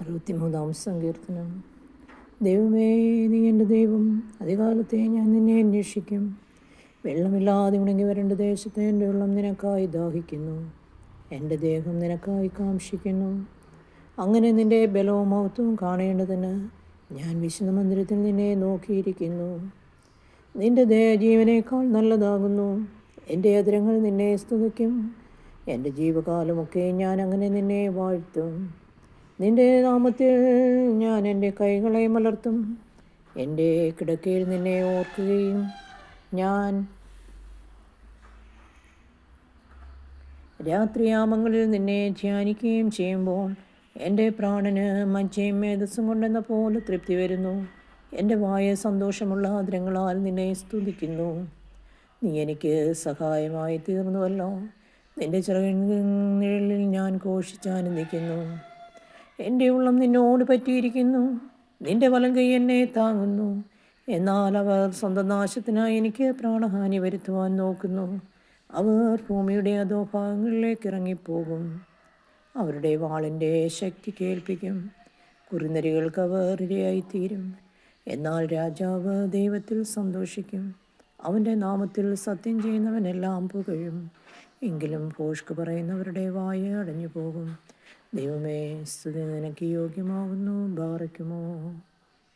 63 സങ്കീർത്തനം. ദൈവമേ, നീ എൻ്റെ ദൈവം, അധികാലത്തെ ഞാൻ നിന്നെ അന്വേഷിക്കും. വെള്ളമില്ലാതെ ഉണങ്ങി വരേണ്ട ദേശത്തെ എൻ്റെ വെള്ളം നിനക്കായി ദാഹിക്കുന്നു, എൻ്റെ ദേഹം നിനക്കായി കാംക്ഷിക്കുന്നു. അങ്ങനെ നിൻ്റെ ബലവും മഹത്വവും കാണേണ്ടതിന് ഞാൻ വിശുദ്ധ മന്ദിരത്തിൽ നിന്നെ നോക്കിയിരിക്കുന്നു. നിൻ്റെ ദയ ജീവനേക്കാൾ നല്ലതാകുന്നു, എൻ്റെ അധരങ്ങൾ നിന്നെ സ്തുതിക്കും. എൻ്റെ ജീവകാലമൊക്കെ ഞാൻ അങ്ങനെ നിന്നെ വാഴ്ത്തും. നിൻ്റെ നാമത്തിൽ ഞാൻ എൻ്റെ കൈകളെ മലർത്തും. എൻ്റെ കിടക്കയിൽ നിന്നെ ഓർക്കുകയും ഞാൻ രാത്രിയാമങ്ങളിൽ നിന്നെ ധ്യാനിക്കുകയും ചെയ്യുമ്പോൾ എൻ്റെ പ്രാണന് മജ്ജയും മേധസ്സും കൊണ്ടെന്ന പോലെ തൃപ്തി വരുന്നു. എൻ്റെ വായ സന്തോഷമുള്ള ആദരങ്ങളാൽ നിന്നെ സ്തുതിക്കുന്നു. നീ എനിക്ക് സഹായമായി തീർന്നുവല്ലോ. നിൻ്റെ ചിറകിൻ നിഴലിൽ ഞാൻ ഘോഷിച്ചാനന്ദിക്കുന്നു. എൻ്റെ ഉള്ളം നിന്നോട് പറ്റിയിരിക്കുന്നു, നിൻ്റെ വലങ്കൈ എന്നെ താങ്ങുന്നു. എന്നാൽ അവർ സ്വന്തം നാശത്തിനായി എനിക്ക് പ്രാണഹാനി വരുത്തുവാൻ നോക്കുന്നു. അവർ ഭൂമിയുടെ അധോഭാഗങ്ങളിലേക്ക് ഇറങ്ങിപ്പോകും. അവരുടെ വാളിൻ്റെ ശക്തി കേൾപ്പിക്കും. കുറുനരികൾക്ക് അവർ ഇരയായിത്തീരും. എന്നാൽ രാജാവ് ദൈവത്തിൽ സന്തോഷിക്കും. അവൻ്റെ നാമത്തിൽ സത്യം ചെയ്യുന്നവനെല്ലാം പുകഴും. എങ്കിലും ഭോഷ്ക് പറയുന്നവരുടെ വായ അടഞ്ഞു പോകും. ദൈവമേ, സ്തുതി നിനക്ക് യോഗ്യമാകുന്നു. ബാറയ്ക്കുമോ.